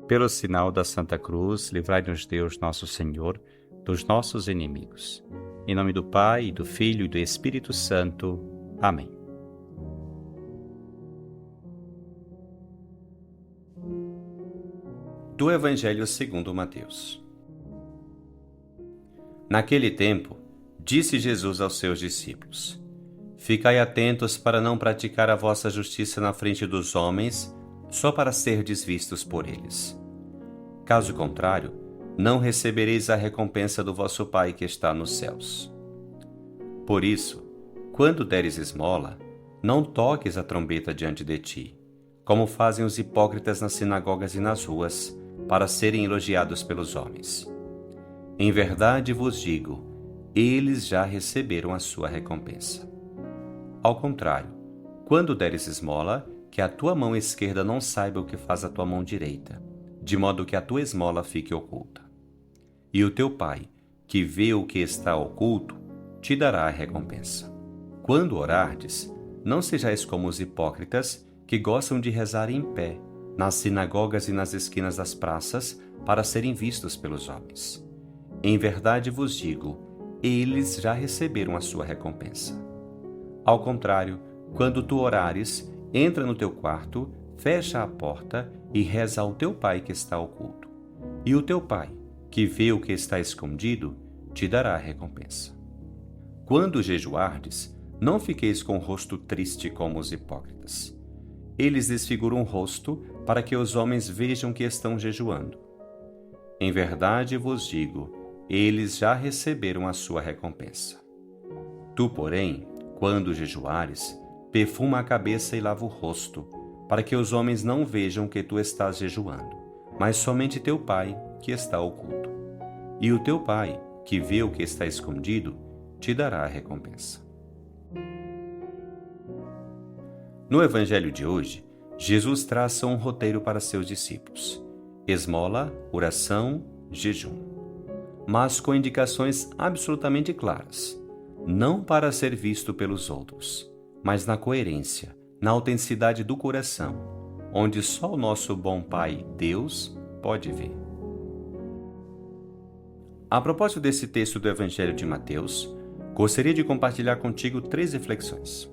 Pelo sinal da Santa Cruz, livrai-nos Deus, nosso Senhor, dos nossos inimigos. Em nome do Pai, e do Filho e do Espírito Santo. Amém. Do Evangelho segundo Mateus. Naquele tempo, disse Jesus aos seus discípulos: Ficai atentos para não praticar a vossa justiça na frente dos homens, só para serdes vistos por eles. Caso contrário, não recebereis a recompensa do vosso Pai que está nos céus. Por isso, quando deres esmola, não toques a trombeta diante de ti, como fazem os hipócritas nas sinagogas e nas ruas, para serem elogiados pelos homens. Em verdade vos digo, eles já receberam a sua recompensa. Ao contrário, quando deres esmola, que a tua mão esquerda não saiba o que faz a tua mão direita, de modo que a tua esmola fique oculta. E o teu Pai, que vê o que está oculto, te dará a recompensa. Quando orardes, não sejais como os hipócritas, que gostam de rezar em pé, nas sinagogas e nas esquinas das praças, para serem vistos pelos homens. Em verdade vos digo, eles já receberam a sua recompensa. Ao contrário, quando tu orares, entra no teu quarto, fecha a porta e reza ao teu Pai que está oculto. E o teu Pai, que vê o que está escondido, te dará a recompensa. Quando jejuardes, não fiqueis com o rosto triste como os hipócritas. Eles desfiguram o rosto para que os homens vejam que estão jejuando. Em verdade vos digo, eles já receberam a sua recompensa. Tu, porém, quando jejuares, perfuma a cabeça e lava o rosto, para que os homens não vejam que tu estás jejuando, mas somente teu Pai, que está oculto. E o teu Pai, que vê o que está escondido, te dará a recompensa. No Evangelho de hoje, Jesus traça um roteiro para seus discípulos: esmola, oração, jejum. Mas com indicações absolutamente claras, não para ser visto pelos outros, mas na coerência, na autenticidade do coração, onde só o nosso bom Pai, Deus, pode ver. A propósito desse texto do Evangelho de Mateus, gostaria de compartilhar contigo 3 reflexões.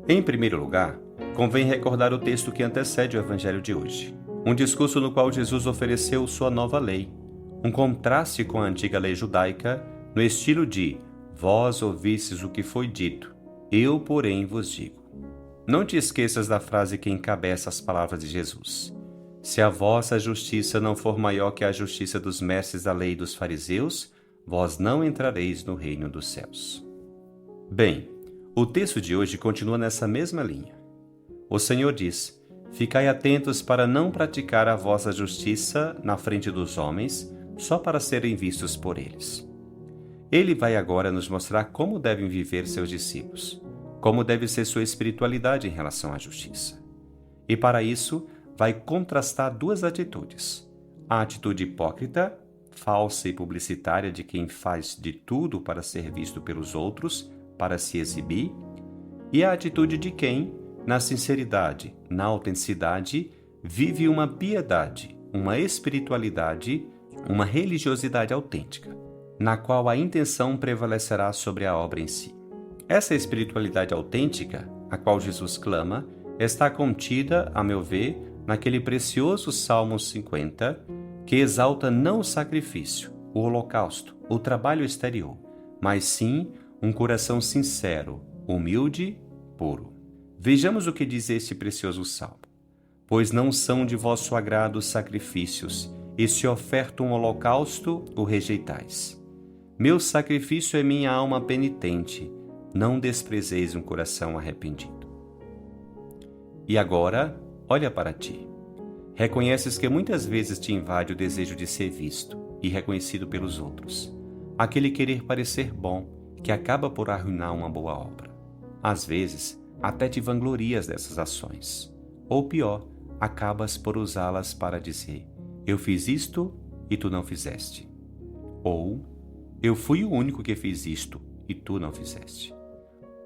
Em primeiro lugar, convém recordar o texto que antecede o Evangelho de hoje. Um discurso no qual Jesus ofereceu sua nova lei, um contraste com a antiga lei judaica, no estilo de: vós ouvistes o que foi dito, eu, porém, vos digo. Não te esqueças da frase que encabeça as palavras de Jesus: se a vossa justiça não for maior que a justiça dos mestres da lei e dos fariseus, vós não entrareis no reino dos céus. Bem, o texto de hoje continua nessa mesma linha. O Senhor diz: ficai atentos para não praticar a vossa justiça na frente dos homens, só para serem vistos por eles. Ele vai agora nos mostrar como devem viver seus discípulos, como deve ser sua espiritualidade em relação à justiça. E para isso, vai contrastar 2 atitudes: a atitude hipócrita, falsa e publicitária de quem faz de tudo para ser visto pelos outros, para se exibir, e a atitude de quem, na sinceridade, na autenticidade, vive uma piedade, uma espiritualidade, uma religiosidade autêntica, na qual a intenção prevalecerá sobre a obra em si. Essa espiritualidade autêntica, a qual Jesus clama, está contida, a meu ver, naquele precioso Salmo 50, que exalta não o sacrifício, o holocausto, o trabalho exterior, mas sim um coração sincero, humilde, puro. Vejamos o que diz este precioso salmo. Pois não são de vosso agrado os sacrifícios, e se oferta um holocausto, o rejeitais. Meu sacrifício é minha alma penitente, não desprezeis um coração arrependido. E agora, olha para ti. Reconheces que muitas vezes te invade o desejo de ser visto e reconhecido pelos outros, aquele querer parecer bom, que acaba por arruinar uma boa obra. Às vezes, até te vanglorias dessas ações. Ou pior, acabas por usá-las para dizer: eu fiz isto e tu não fizeste. Ou, eu fui o único que fiz isto e tu não fizeste.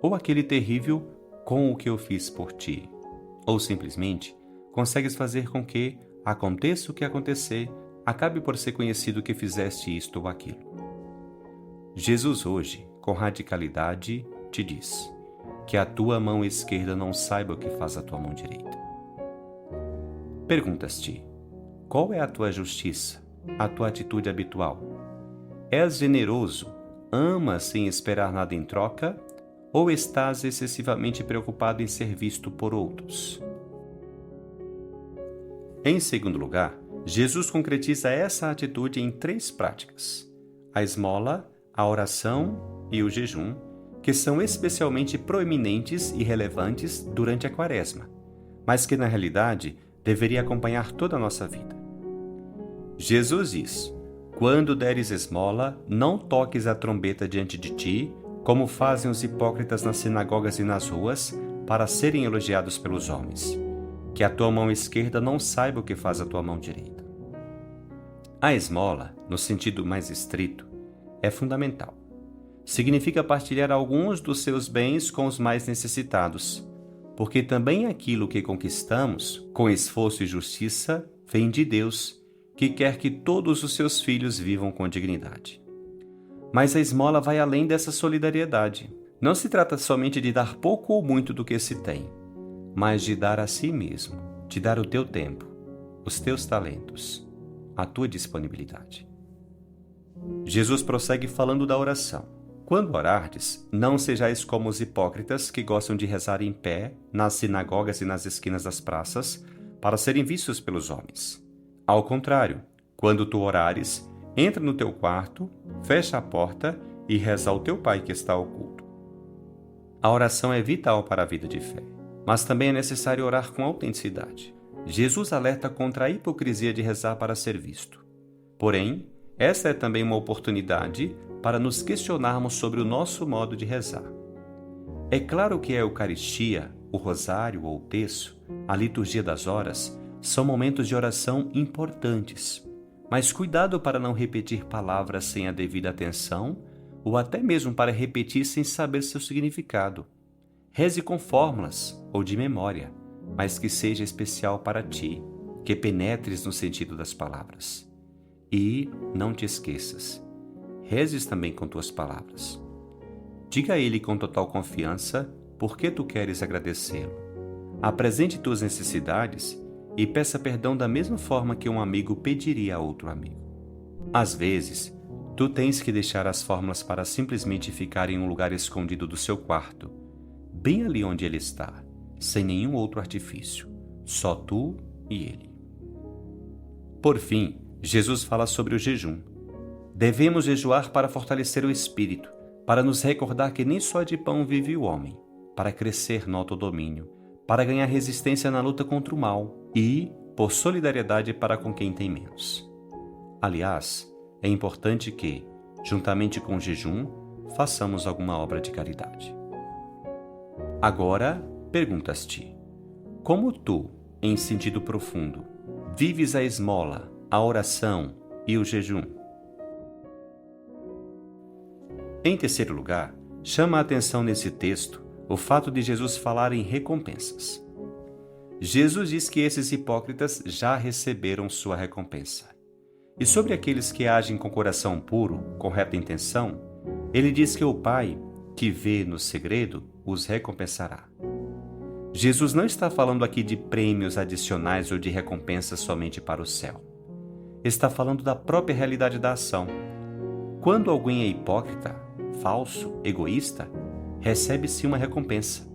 Ou aquele terrível: com o que eu fiz por ti. Ou simplesmente: consegues fazer com que, aconteça o que acontecer, acabe por ser conhecido que fizeste isto ou aquilo. Jesus hoje, com radicalidade, te diz que a tua mão esquerda não saiba o que faz a tua mão direita. Perguntas-te: qual é a tua justiça, a tua atitude habitual? És generoso, amas sem esperar nada em troca, ou estás excessivamente preocupado em ser visto por outros? Em segundo lugar, Jesus concretiza essa atitude em 3 práticas: a esmola, a oração e o jejum, que são especialmente proeminentes e relevantes durante a Quaresma, mas que na realidade deveria acompanhar toda a nossa vida. Jesus diz: quando deres esmola, não toques a trombeta diante de ti, como fazem os hipócritas nas sinagogas e nas ruas, para serem elogiados pelos homens. Que a tua mão esquerda não saiba o que faz a tua mão direita. A esmola, no sentido mais estrito, é fundamental. Significa partilhar alguns dos seus bens com os mais necessitados, porque também aquilo que conquistamos, com esforço e justiça, vem de Deus, que quer que todos os seus filhos vivam com dignidade. Mas a esmola vai além dessa solidariedade. Não se trata somente de dar pouco ou muito do que se tem, mas de dar a si mesmo, de dar o teu tempo, os teus talentos, a tua disponibilidade. Jesus prossegue falando da oração. Quando orardes, não sejais como os hipócritas que gostam de rezar em pé, nas sinagogas e nas esquinas das praças, para serem vistos pelos homens. Ao contrário, quando tu orares, entra no teu quarto, fecha a porta e reza ao teu Pai que está oculto. A oração é vital para a vida de fé, mas também é necessário orar com autenticidade. Jesus alerta contra a hipocrisia de rezar para ser visto. Porém, essa é também uma oportunidade para nos questionarmos sobre o nosso modo de rezar. É claro que a Eucaristia, o Rosário ou o Terço, a Liturgia das Horas, são momentos de oração importantes, mas cuidado para não repetir palavras sem a devida atenção ou até mesmo para repetir sem saber seu significado. Reze com fórmulas ou de memória, mas que seja especial para ti, que penetres no sentido das palavras. E não te esqueças, rezes também com tuas palavras. Diga a Ele com total confiança por que tu queres agradecê-lo. Apresente tuas necessidades e peça perdão da mesma forma que um amigo pediria a outro amigo. Às vezes, tu tens que deixar as fórmulas para simplesmente ficar em um lugar escondido do seu quarto, bem ali onde ele está, sem nenhum outro artifício, só tu e ele. Por fim, Jesus fala sobre o jejum. Devemos jejuar para fortalecer o espírito, para nos recordar que nem só de pão vive o homem, para crescer no autodomínio, para ganhar resistência na luta contra o mal e, por solidariedade para com quem tem menos. Aliás, é importante que, juntamente com o jejum, façamos alguma obra de caridade. Agora, perguntas-te: como tu, em sentido profundo, vives a esmola, a oração e o jejum? Em terceiro lugar, chama a atenção nesse texto o fato de Jesus falar em recompensas. Jesus diz que esses hipócritas já receberam sua recompensa. E sobre aqueles que agem com coração puro, com reta intenção, ele diz que o Pai, que vê no segredo, os recompensará. Jesus não está falando aqui de prêmios adicionais ou de recompensas somente para o céu. Está falando da própria realidade da ação. Quando alguém é hipócrita, falso, egoísta, recebe-se uma recompensa,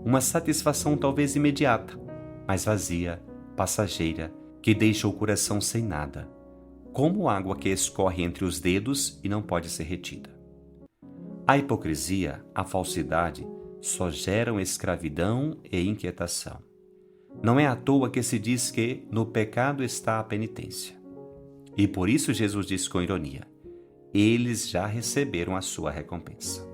uma satisfação talvez imediata, mas vazia, passageira, que deixa o coração sem nada, como água que escorre entre os dedos e não pode ser retida. A hipocrisia, a falsidade, só geram escravidão e inquietação. Não é à toa que se diz que no pecado está a penitência. E por isso Jesus diz com ironia: eles já receberam a sua recompensa.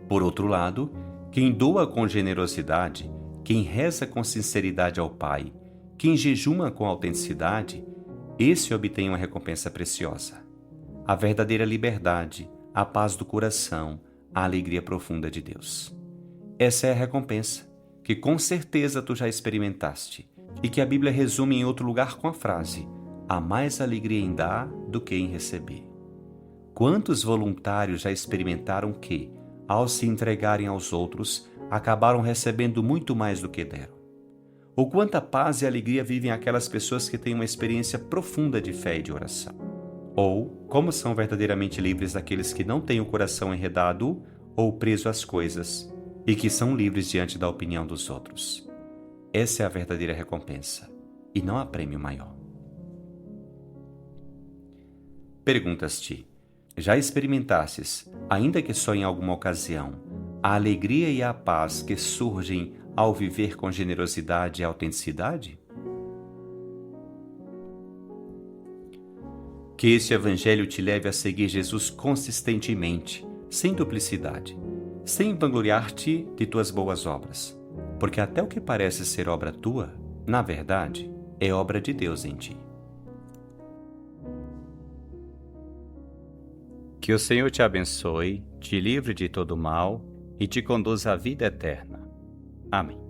Por outro lado, quem doa com generosidade, quem reza com sinceridade ao Pai, quem jejuma com autenticidade, esse obtém uma recompensa preciosa. A verdadeira liberdade, a paz do coração, a alegria profunda de Deus. Essa é a recompensa que com certeza tu já experimentaste e que a Bíblia resume em outro lugar com a frase: há mais alegria em dar do que em receber. Quantos voluntários já experimentaram que, ao se entregarem aos outros, acabaram recebendo muito mais do que deram? Ou quanta paz e alegria vivem aquelas pessoas que têm uma experiência profunda de fé e de oração? Ou como são verdadeiramente livres aqueles que não têm o coração enredado ou preso às coisas e que são livres diante da opinião dos outros? Essa é a verdadeira recompensa, e não há prêmio maior. Perguntas-te: já experimentastes, ainda que só em alguma ocasião, a alegria e a paz que surgem ao viver com generosidade e autenticidade? Que este Evangelho te leve a seguir Jesus consistentemente, sem duplicidade, sem vangloriar-te de tuas boas obras, porque até o que parece ser obra tua, na verdade, é obra de Deus em ti. Que o Senhor te abençoe, te livre de todo mal e te conduza à vida eterna. Amém.